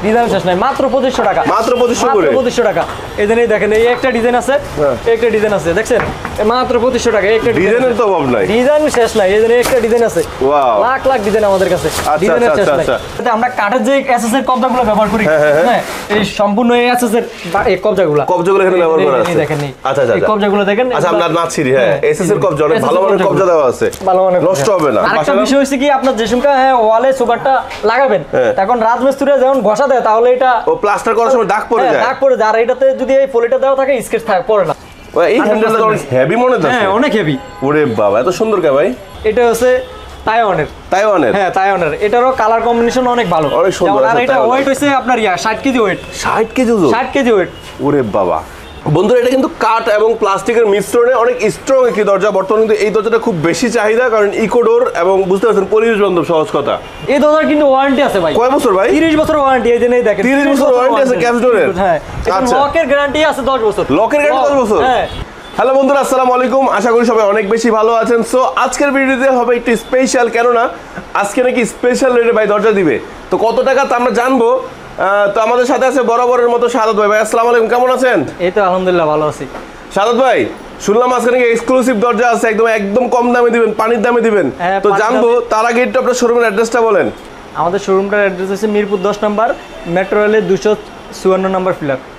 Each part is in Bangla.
ডিজাইন শেষ নাই, মাত্র 2500 টাকা, মাত্র 2500 করে, 2500 টাকা। এই যে দেখেন, এই একটা ডিজাইন আছে, একটা ডিজাইন আছে, দেখছেন মাত্র 2500 টাকা। একটা ডিজাইনের তো অভাব নাই, ডিজাইন শেষ নাই। এই যে একটা ডিজাইন আছে, লাখ লাখ ডিজাইন আমাদের কাছে, ডিজাইনের শেষ নাই। আমরা কাঠের যে এসএস এর কবজাগুলো ব্যবহার করি, হ্যাঁ এই সম্পূর্ণ এই এসএস এর এই কবজাগুলো এখানে ব্যবহার করা আছে। দেখেন আচ্ছা আচ্ছা, এই কবজাগুলো দেখেন। আচ্ছা আমরা নাচ্ছিরি, হ্যাঁ এসএস এর কবজা অনেক ভালো মানের কবজা দেওয়া আছে, ভালো মানের, নষ্ট হবে না। আরেকটা বিষয় হচ্ছে কি, আপনার যে সময় ওয়ালে সুপারটা লাগাবেন, তখন রাজমিস্ত্রিরা যখন ঘষা দেয় তাহলে এটা ও প্লাস্টার করার সময় দাগ পড়ে যায়, দাগ পড়ে যায়। আর এটাতে যদি এই পলিটা দেওয়া থাকে স্কেচ থাকে পড়ে না। এই হ্যান্ডেলটা অনেক হেভি মনে হচ্ছে। হ্যাঁ অনেক হেভি। ওরে বাবা এত সুন্দর কে ভাই। এটা হচ্ছে তাইওয়ানের, হ্যাঁ তাইওয়ানের। এটারও কালার কম্বিনেশন অনেক ভালো, অনেক সুন্দর। আর এটা ওয়েট হইছে আপনার 60 KG weight, 60 KG, 60 KG weight. ওরে বাবা বন্ধুরা, এটা কিন্তু কাঠ এবং প্লাস্টিকের মিশ্রণে অনেক স্ট্রং একটি দরজা। বর্তমানে কিন্তু এই দরজাটা খুব বেশি চাহিদা, কারণ ইকোডোর এবং বুঝতে পারছেন পরিবেশ বান্ধব, সহজ কথা। এই দরজার কিন্তু ওয়ারেন্টি আছে ভাই। কয় বছর ভাই? 30 বছর ওয়ারেন্টি। এই যে দেখেন 30 বছর ওয়ারেন্টি আছে ক্যাপস ডোরের। হ্যাঁ, আচ্ছা লকের গ্যারান্টি আছে 10 বছর। লকের গ্যারান্টি 10 বছর। হ্যাঁ। হ্যালো বন্ধুরা, আসসালামু আলাইকুম, আশা করি সবাই অনেক বেশি ভালো আছেন। সো আজকের ভিডিওতে হবে একটু স্পেশাল, কেননা আজকে নাকি স্পেশাল রেটে ভাই দরজা দিবে। তো কত টাকা তা আমরা জানবো। তো আমাদের সাথে আছে বরাবরের মতো সাদাত ভাই। ভাই আসসালামু আলাইকুম, কেমন আছেন? এই তো আলহামদুলিল্লাহ ভালো আছি। সাদাত ভাই, শুনলাম আজকে নাকি এক্সক্লুসিভ দরজা আছে, একদম কম দামে দিবেন, পানির দামে দিবেন। তো জানবো তার আগে একটু আপনার শোরুমের অ্যাড্রেসটা বলেন। আমাদের শোরুমটার অ্যাড্রেস হচ্ছে মিরপুর 10 নম্বর, মেট্রো রেলের 254 নম্বর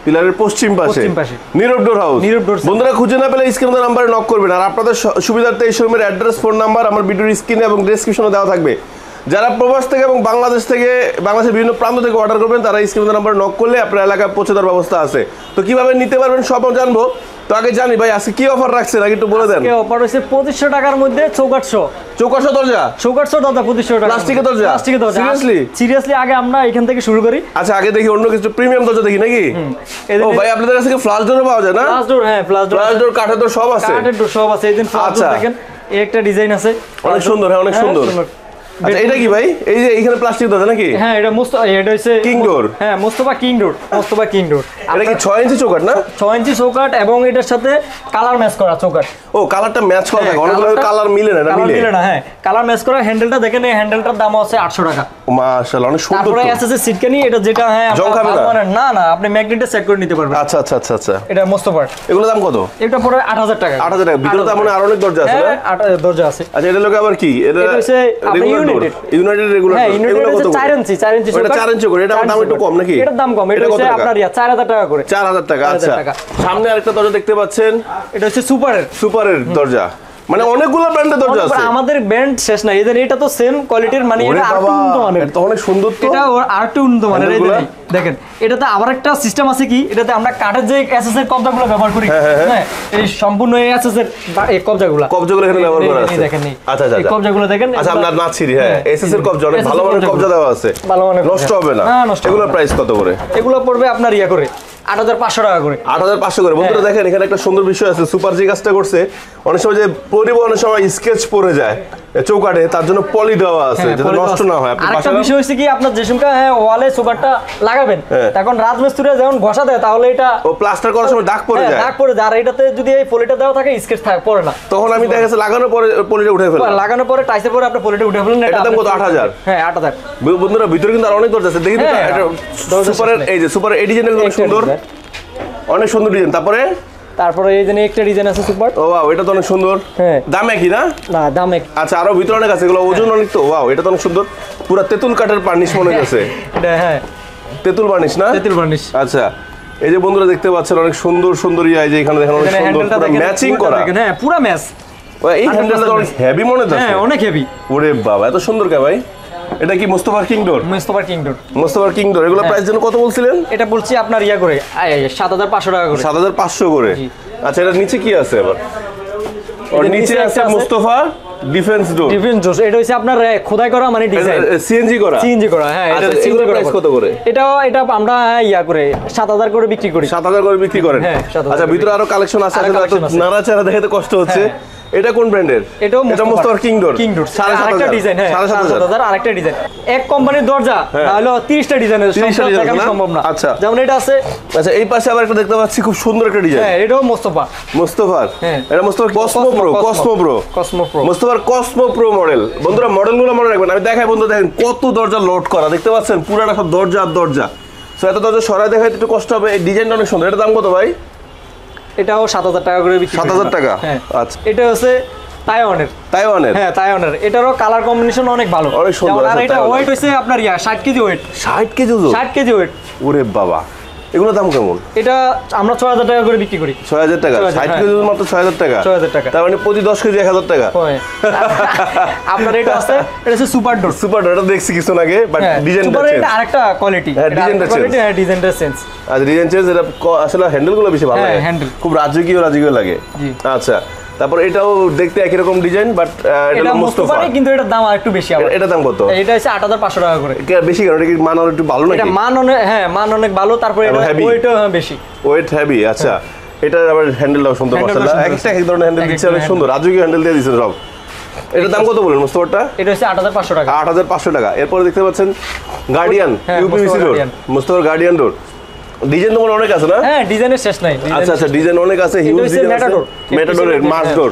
পিলারের পশ্চিম পাশে নীরব ডোর হাউস। বন্ধুরা খুঁজে না পেলে স্ক্রিনে নাম্বারে নক করবেন। আর আপনাদের সুবিধার্থে এই শোরুমের অ্যাড্রেস, ফোন নাম্বার আমার ভিডিওর স্ক্রিনে এবং ডেসক্রিপশনে দেওয়া থাকবে। যারা প্রবাস থেকে এবং বাংলাদেশ থেকে, বাংলাদেশের বিভিন্ন প্রান্ত থেকে অর্ডার করবেন, তারা স্ক্রিনে নাম্বারে নক করলে আপনার এলাকায় পৌঁছে দেওয়ার ব্যবস্থা আছে। তো কিভাবে নিতে পারবেন সব জানবো। তো আগে জানি ভাই আজকে কি অফার রাখছেন, আগে একটু বলে দেন। অফার হচ্ছে 2500 টাকার মধ্যে চৌকাঠশো দরজা, 2500 দরজা, 2500 টাকা প্লাস্টিকের দরজা। সিরিয়াসলি আগে আমরা এখান থেকে শুরু করি। আচ্ছা আগে দেখি অন্য কিছু প্রিমিয়াম দরজা দেখি নাকি। ও ভাই আপনাদের কাছে কি ফ্লাশ ডোরও পাওয়া যায় না? ফ্লাশ ডোর, হ্যাঁ ফ্লাশ ডোর, কাঠের ডোর সব আছে, কাঠের ডোর সব আছে। এই দিন ফ্লাশ ডোর দেখেন, এই একটা ডিজাইন আছে অনেক সুন্দর। হ্যাঁ অনেক সুন্দর। আচ্ছা এটা কি ভাই? এই যে এখানে প্লাস্টিক দরজা নাকি? হ্যাঁ এটা এটা হইছে কিং ডোর। হ্যাঁ মোস্তফা কিং ডোর। এটা কি 6 ইঞ্চি চৌকাঠ না? 6 ইঞ্চি চৌকাঠ এবং এটার সাথে কালার ম্যাচ করা চৌকাঠ। ও কালারটা ম্যাচ করা থাকে, অনেকগুলো কালার মিলে না, মিলে না। হ্যাঁ কালার ম্যাচ করা। হ্যান্ডেলটা দেখেন, এই হ্যান্ডেলটার দাম আছে 800 টাকা। মাশাআল্লাহ অনেক সুন্দর। তারপরে এসএস সিটকানি, এটা যেটা হ্যাঁ না না আপনি ম্যাগনেটে চেক করে নিতে পারবেন। আচ্ছা আচ্ছা আচ্ছা আচ্ছা। এটা মোস্তফার। এগুলোর দাম কত? এটা পড়ে 8000 টাকা। 8000 টাকা। ভিতরে তো আর অনেক দরজা আছে না? 8 দরজা আছে। আচ্ছা এটা লোকে আবার কি? এটা হচ্ছে ইউনাইটেড রেগুলার। হ্যাঁ ইউনাইটেড হচ্ছে 4 ইঞ্চি, 4 ইঞ্চি। এটা 4 ইঞ্চি করে। এটা দাম একটু কম নাকি? এটার দাম কম। এটা হচ্ছে আপনার 4000 টাকা করে। 4000 টাকা। আচ্ছা সামনে আরেকটা দরজা দেখতে পাচ্ছেন, এটা হচ্ছে সুপারের দরজা। মানে অনেকগুলো ব্র্যান্ডের দরজা আছে। আমাদের ব্র্যান্ড শেষ নাই। এটা তো সেম কোয়ালিটির, মানে এটা আরেকটু উন্নত মানের। এটা অনেক সুন্দর তো। এটা আরেকটু উন্নত মানের। এই দেখেন এটাতে আবার একটা সিস্টেম আছে কি, এটাতে আমরা কাঠের যে এসএস এর কবজাগুলো ব্যবহার করি, হ্যাঁ এই সম্পূর্ণ এই এসএস এর এই কবজাগুলো এখানে ব্যবহার করা আছে। দেখেন আচ্ছা আচ্ছা এই কবজাগুলো দেখেন। আচ্ছা আমরা নাচ্ছিরি, হ্যাঁ এসএস এর কবজা অনেক ভালো মানের কবজা দেওয়া আছে, ভালো মানের, নষ্ট হবে না। এগুলোর প্রাইস কত করে? এগুলো পড়বে আপনার করে 8500 টাকা করে। 8500 করে। বন্ধুরা দেখেন এখানে একটা সুন্দর বিষয় আছে, সুপার যে কাজটা করছে, অনেক সময় যে পরিবহনের সময় স্কেচ পড়ে যায় চৌকাঠে, তার জন্য পলি দেওয়া আছে যাতে নষ্ট না হয়। আরেকটা বিষয় হচ্ছে কি, আপনার যে সময় ওয়ালে চৌকাঠটা লাগাবেন, তখন রাজমিস্ত্রিরা যখন ঘষা দেয় তাহলে এটা ও প্লাস্টার করার সময় দাগ পড়ে যায়, দাগ পড়ে যায়। আর এটাতে যদি এই পলিটা দেওয়া থাকে স্কেচ থাকে পড়ে না। তখন আমি দেখা গেছে লাগানোর পরে পলিটা উঠে ফেললাম, লাগানোর পরে টাইসের পরে আপনি পলিটা উঠে ফেললেন। এটা দাম কত? 8000। হ্যাঁ 8000। বন্ধুরা ভিতরে কিন্তু আর অনেক দরজা আছে, দেখি সুপারের এই যে সুপারের এই ডিজাইনটা অনেক সুন্দর, অনেক সুন্দর ডিজাইন। তারপরে এই যে একটা ডিজাইন আছে সুপার। ও ওয়াও এটা তো অনেক সুন্দর। হ্যাঁ দাম একই না? না দাম এক। আচ্ছা আরো ভিতরে অনেক আছে, এগুলো ওজন অনেক তো। ওয়াও এটা তো অনেক সুন্দর, পুরো তেঁতুল কাঠের বার্নিশ মনে হচ্ছে। এটা হ্যাঁ তেঁতুল বার্নিশ না? তেঁতুল বার্নিশ। আচ্ছা এই যে বন্ধুরা দেখতে পাচ্ছেন অনেক সুন্দর সুন্দর এই যে এখানে দেখেন অনেক সুন্দর পুরো ম্যাচিং করা। হ্যাঁ পুরো ম্যাচ। এই হ্যান্ডেলটা তো অনেক হেভি মনে হচ্ছে। হ্যাঁ অনেক হেভি। ওরে বাবা এত সুন্দর কে ভাই? এটা কি মোস্তফার কিং ডোর? মোস্তফার কিং ডোর। এগুলো প্রাইস যেন কত বলছিলেন? এটা বলছি আপনার করে 7500 টাকা করে। 7500 করে। আচ্ছা এটা নিচে কি আছে আবার? ওর নিচে আছে মোস্তফা ডিফেন্স ডোর। এটা হচ্ছে আপনার খোদাই করা, মানে ডিজাইন সিএনজি করা। হ্যাঁ এটা সিএনজি প্রাইস কত করে? এটা আমরা করে 7000 করে বিক্রি করি। 7000 করে বিক্রি করেন? আচ্ছা ভিতরে আরো কালেকশন আছে, নাড়াচাড়া দেখতে কষ্ট হচ্ছে। এটা কোন ব্র্যান্ডের? এটা মোস্তফার কিং ডোর। আরেকটা ডিজাইন, হ্যাঁ 7500 আরেকটা ডিজাইন। এক কোম্পানির দরজা তাহলে 30টা ডিজাইনের সব দেখানো সম্ভব না। আচ্ছা যেমন এটা আছে। আচ্ছা এই পাশে আবার একটা দেখতে পাচ্ছি খুব সুন্দর একটা ডিজাইন। হ্যাঁ এটাও মোস্তফার। হ্যাঁ এটা মোস্তফার কসমো প্রো। মোস্তফার কসমো প্রো মডেল। বন্ধুরা মডেলগুলো মনে রাখবেন, আমি দেখাই। বন্ধু দেখেন কত দরজা লোড করা, দেখতে পাচ্ছেন পুরাটা সব দরজা আর দরজা। সো এত দরজা সরাই দেখাইতে একটু কষ্ট হবে। এই ডিজাইনটা অনেক সুন্দর। এটা দাম কত ভাই? এটাও 7000 টাকা করে বিক্রি। 7000 টাকা। হ্যাঁ আচ্ছা, এটা হচ্ছে তাইওয়ানের। হ্যাঁ তাইওয়ানের। এটারও কালার কম্বিনেশন অনেক ভালো, অনেক সুন্দর। আর এটা ওয়েট হইছে আপনার 60 কেজি ওয়েট। 60 কেজি ওজন? 60 কেজি ওয়েট। ওরে বাবা, এগুলোর দাম কেমন? এটা আমরা 6000 টাকা করে বিক্রি করি। 6000 টাকা? 60 কেজি ওজন মাত্র 6000 টাকা? 6000 টাকা। তার মানে প্রতি 10 কেজি 1000 টাকা। আপনার এটা আছে, এটা হচ্ছে সুপার ডোর। সুপার ডোর এটা দেখছি কিছু আগে, বাট ডিজাইনটা সুপার চেঞ্জ। এটা আরেকটা কোয়ালিটি। হ্যাঁ, ডিজাইনটা চেঞ্জ। হ্যাঁ, ডিজাইনটা চেঞ্জ। আচ্ছা, ডিজাইন চেঞ্জ। এটা আসলে হ্যান্ডেলগুলো বেশি ভালো লাগে। হ্যান্ডেল খুব রাজকীয় লাগে। আচ্ছা, তারপর এটাও দেখতে একই রকম ডিজাইন, বাট এটা মুস্তাফা, কিন্তু এটার দাম আরেকটু বেশি। এটা দাম কত? এটা হচ্ছে 8500 টাকা করে। বেশি কারণ এটা কি মান একটু ভালো নাকি? এটা মান অনেক, হ্যাঁ মান অনেক ভালো। তারপরে এটা ওয়েটও বেশি। Wait heavy. আচ্ছা, এটার আবার হ্যান্ডেলটাও সুন্দর মাশাআল্লাহ। একটা এক ধরনের হ্যান্ডেল দিচ্ছে, অনেক সুন্দর রাজকীয় হ্যান্ডেল দিয়ে দিয়েছেন সব। এটার দাম কত বলেন মুস্তাফাটা? এটা হচ্ছে 8500 টাকা। 8500 টাকা। এরপরে দেখতে পাচ্ছেন গার্ডিয়ান ইউপিভিসি ডোর, মুস্তাফার গার্ডিয়ান ডোর। ডিজাইন তো অনেক আছে না? হ্যাঁ, ডিজাইনের শেষ নাই। আচ্ছা, ডিজাইন অনেক আছে, হিউজ ডিজাইন আছে। মেটাডোরের মাস ডোর।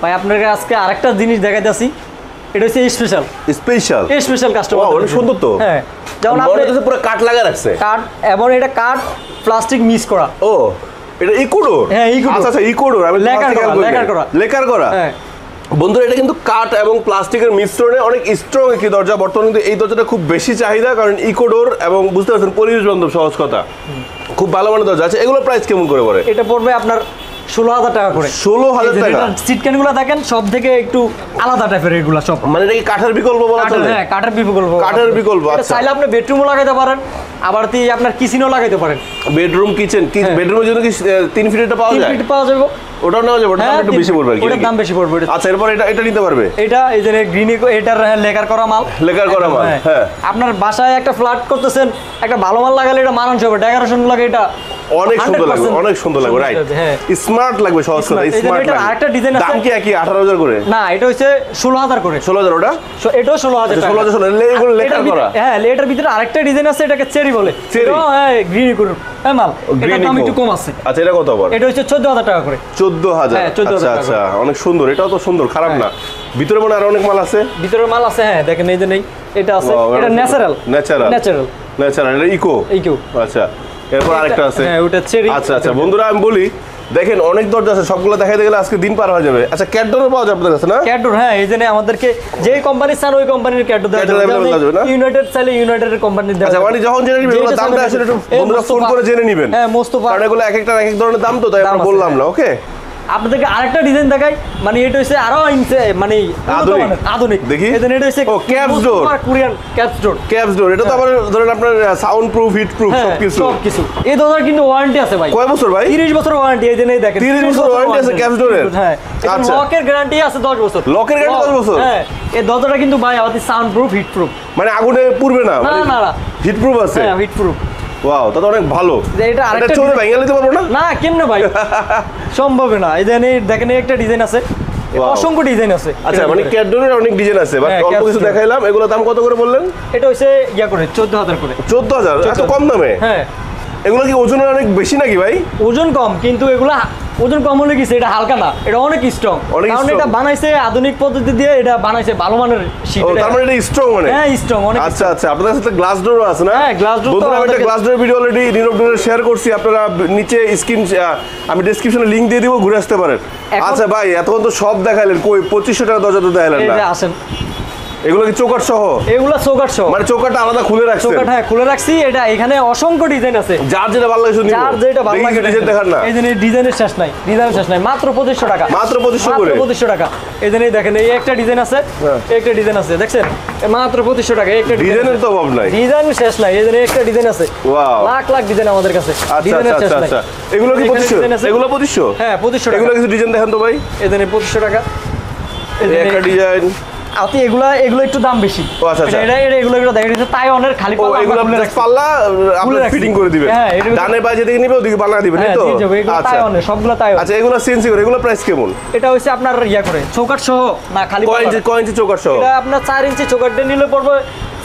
ভাই আপনাকে আজকে আরেকটা জিনিস দেখাইতেছি, এটা হচ্ছে স্পেশাল কাস্টমার। অনেক সুন্দর তো। হ্যাঁ, যেমন আপনি পুরো কাট লাগা রাখছে। কাট, এবং এটা কাট প্লাস্টিক মিক্স করা। ও, এটা ইকোডোর? হ্যাঁ, ইকোডোর। আচ্ছা, ইকোডোর। আমি লেকার করা। হ্যাঁ বন্ধুরা, এটা কিন্তু কাঠ এবং প্লাস্টিকের মিশ্রণে অনেক স্ট্রং একটি দরজা। বর্তমানে কিন্তু এই দরজাটা খুব বেশি চাহিদা, কারণ ইকোডোর এবং বুঝতে পারছেন পরিবেশ বান্ধব, সহজ কথা, খুব ভালো মানের দরজা আছে। এগুলো প্রাইস কেমন করে পড়ে? এটা পড়বে আপনার 16000 টাকা করে। 16000 টাকা? সিট ক্যানগুলো দেখেন সব থেকে একটু আলাদা টাইপের এগুলো সব। মানে এটা কি কাঠের বিকল্প বলা চলে? হ্যাঁ, কাঠের বিকল্প। আচ্ছা, চাইলে আপনি বেডরুমও লাগাইতে পারেন, আবার আপনার কিচেনও লাগাইতে পারেন। বেডরুম কিচেন বেডরুমের জন্য কি 3 ফিটটা পাওয়া যায়? 3 ফিট পাওয়া যাবে। ওটাও নেওয়া যাবে? ওটার দাম একটু বেশি পড়বে আর কি? ওটার দাম বেশি পড়বে। আচ্ছা, এরপর এটা নিতে পারবে? এটা এই যে গ্রিন এটার লেকার করা মাল। হ্যাঁ, আপনার বাসায় একটা ফ্ল্যাট করতেছেন, একটা ভালো মাল লাগালে এটা মানানসই হবে, ডেকোরেশন লাগে, এটা অনেক সুন্দর লাগবে, রাইট? স্মার্ট লাগবে, সহজ কথা, স্মার্ট লাগবে। আরেকটা ডিজাইন আছে। দাম কি একই 18000 করে? না, এটা হচ্ছে 16000 করে। 16000? ওটা এটাও 16000 টাকা। 16000 এগুলো লেকার করা? হ্যাঁ, এটার ভিতরে আরেকটা ডিজাইন আছে, এটাকে চেরি বলে। হ্যাঁ, গ্রিন করুন। হ্যাঁ, মাল এটার দাম একটু কম আছে। আচ্ছা, এটা কত আবার? এটা হচ্ছে 14000 টাকা করে। 14000? আচ্ছা, অনেক সুন্দর। এটাও তো সুন্দর, খারাপ না। ভিতরে মনে আর অনেক মাল আছে? ভিতরে মাল আছে, হ্যাঁ দেখেন, এই যে নেই, এটা আছে, এটা ন্যাচারাল। এটা ইকো। আচ্ছা, এরপর আরেকটা আছে। হ্যাঁ, ওটা চেরি। আচ্ছা, বন্ধুরা আমি বলি, দেখেন অনেক দরজা আছে, সবগুলো দেখাইতে গেলে আজকে দিন পার হয়ে যাবে। আচ্ছা, ক্যাটডোর পাওয়া যাবে আপনাদের কাছে না? ক্যাটডোর, হ্যাঁ, এই যে আমাদেরকে যেই কোম্পানি চান ওই কোম্পানির ক্যাটডোর দেওয়া যাবে। ইউনাইটেড চাইলে ইউনাইটেডের কোম্পানি দেওয়া যাবে। আচ্ছা, মানে যখন জেনে নেবেন এগুলো দামটা আসলে একটু বন্ধুরা ফোন করে জেনে নেবেন। হ্যাঁ, মোস্তফা, কারণ এগুলো এক একটা এক এক ধরনের দাম, তো তাই আমরা বললাম না। ওকে, আপনাদেরকে আরেকটা ডিজাইন দেখাই, মানে এটা হচ্ছে আরো মানে আধুনিক। দেখি, এটা হচ্ছে ক্যাপস ডোর, কোরিয়ান ক্যাপস ডোর। এটা তো আবার ধরেন আপনার সাউন্ড প্রুফ, হিট প্রুফ, সবকিছু। এই দরজার কিন্তু ওয়ারেন্টি আছে ভাই। কয় বছর ভাই? 30 বছর ওয়ারেন্টি। এই যে দেখেন, 30 বছর ওয়ারেন্টি আছে ক্যাপস ডোরের? হ্যাঁ, আচ্ছা, লকের গ্যারান্টি আছে 10 বছর। লকের গ্যারান্টি 10 বছর? হ্যাঁ, এই দরজাটা কিন্তু ভাই আমাদের সাউন্ড প্রুফ, হিট প্রুফ, মানে আগুনে পুড়বে না? না, হিট প্রুফ আছে? হ্যাঁ, হিট প্রুফ। ওয়াও, তা তো অনেক ভালো। এটা আরেকটা চলে ভেঙে নিতে পারবো না? না, কেমনে ভাই, সম্ভব না। এই দেখেন, একটা ডিজাইন আছে, অসংখ্য ডিজাইন আছে। আচ্ছা, মানে ক্যাটডোরের অনেক ডিজাইন আছে, বাট অল্প কিছু দেখাইলাম। এগুলো দাম কত করে বললেন? এটা হচ্ছে করে 14000 করে। 14000? এত কম দামে? হ্যাঁ। এগুলো কি ওজনের অনেক বেশি নাকি ভাই? ওজন কম, কিন্তু এগুলা ওজন কম হলে কি এটা হালকা না, এটা অনেক স্ট্রং। কারণ এটা বানাইছে আধুনিক পদ্ধতি দিয়ে, এটা বানাইছে ভালো মানের শীট। তার মানে এটা স্ট্রং মানে? হ্যাঁ, স্ট্রং অনেক। আচ্ছা, আপনাদের সাথে গ্লাস ডোরও আছে না? হ্যাঁ, গ্লাস ডোর। বন্ধুরা, আমি একটা গ্লাস ডোরের ভিডিও অলরেডি নীরব ডোরে শেয়ার করছি, আপনারা নিচে আমি ডেসক্রিপশনে লিংক দিয়ে দিব, ঘুরে আসতে পারেন। আচ্ছা ভাই, এতক্ষণ তো সব দেখাইলেন, কই 2500 টাকা দরজা তো দেখাইলেন না? এই যে আসেন, এগুলো কি চৌকাঠ সহ? এগুলো চৌকাঠ সহ, মানে চৌকাঠটা আলাদা খুলে রাখছেন? চৌকাঠ, হ্যাঁ, খুলে রাখছি। এটা এখানে অসংখ্য ডিজাইন আছে, যার যেটা ভালো লাগে শুধু নিব। যার যেটা ভালো লাগে ডিজাইন দেখান না। এই যে ডিজাইনের শেষ নাই, মাত্র 2500 টাকা। মাত্র 2500 করে? 2500 টাকা। এই যে দেখেন, এই একটা ডিজাইন আছে, একটা ডিজাইন আছে, দেখছেন, মাত্র 2500 টাকা। একটা ডিজাইনের তো অভাব নাই, ডিজাইন শেষ নাই। এই যে একটা ডিজাইন আছে, ওয়াও, লাখ ডিজাইন আমাদের কাছে। ডিজাইনের শেষ নাই। এগুলো কি 2500? এগুলো 2500? হ্যাঁ, 2500 টাকা। এগুলো কিছু ডিজাইন দেখান তো ভাই। এই যে 2500 টাকা। এই একটা ডিজাইন। আপনি এগুলো একটু দাম বেশি। আচ্ছা, এগুলো দেখেন, এটা তাইওয়ানের খালি পাল্লা। এগুলো পাল্লা আপনি ফিটিং করে দিবেন। ডানে বাজে দিকে নিবে, ওদিকে পাল্লা দিবেন, তাই তো? আচ্ছা, তাইওয়ানের সবগুলো তাইওয়ান। আচ্ছা, এগুলো সেন্সি করে, এগুলো প্রাইস কেমন? এটা হচ্ছে আপনার করে চৌকাঠ সহ না, খালি কয় ইঞ্চি চৌকাঠ সহ? এটা আপনার 4 ইঞ্চি চৌকাঠ নিলে পড়বে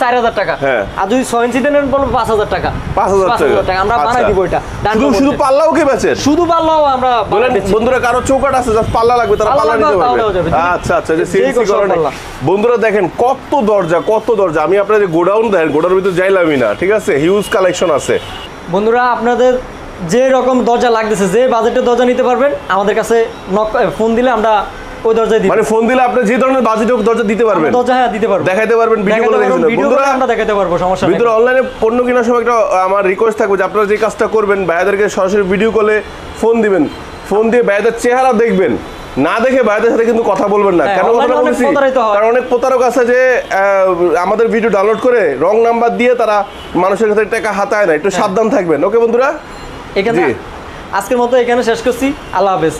4000 টাকা। হ্যাঁ। আর যদি 6 ইঞ্চি দেন বলবো 5000 টাকা। 5000 টাকা আমরা বানাই দিব এটা। শুধু পাল্লাও কি বেচেন? শুধু পাল্লাও আমরা বলেন বন্ধুরা, কারো চৌকাট আছে জাস্ট পাল্লা লাগবে, তারা পাল্লা নিতে পারবে। আচ্ছা আচ্ছা, যে সিএনসি করেন। বন্ধুরা দেখেন কত দরজা, আমি আপনাদের গোডাউন দেখেন, গোডাউনের ভিতরে যাইলামই না, ঠিক আছে, হিউজ কালেকশন আছে। বন্ধুরা আপনাদের যে রকম দরজা লাগতেছে, যে বাজেটের দরজা নিতে পারবেন, আমাদের কাছে ফোন দিলে আমরা ওই দরজায় দিই। মানে ফোন দিলে আপনি যে ধরনের বাজেটের দরজা দিতে পারবেন, দরজা হ্যাঁ দিতে পারবো, দেখাইতে পারবেন, ভিডিও করে দেখেন। বন্ধুরা আমরা দেখাতে পারবো, সমস্যা নেই। ভিতরে অনলাইনে পণ্য কেনার সময় একটা আমার রিকোয়েস্ট থাকবে যে আপনারা যে কাজটা করবেন, ভাইয়াদেরকে সরাসরি ভিডিও কলে ফোন দিবেন, ফোন দিয়ে ভাইয়াদের চেহারা দেখবেন, না দেখে ভাইয়াদের সাথে কিন্তু কথা বলবেন না। কেন কথা বলছি? কারণ অনেক প্রতারক আছে যে আমাদের ভিডিও ডাউনলোড করে রং নাম্বার দিয়ে তারা মানুষের কাছে টাকা হাতায় না। একটু সাবধান থাকবেন। ওকে বন্ধুরা, এখানে আজকের মতো এখানে শেষ করছি। আল্লাহ হাফেজ।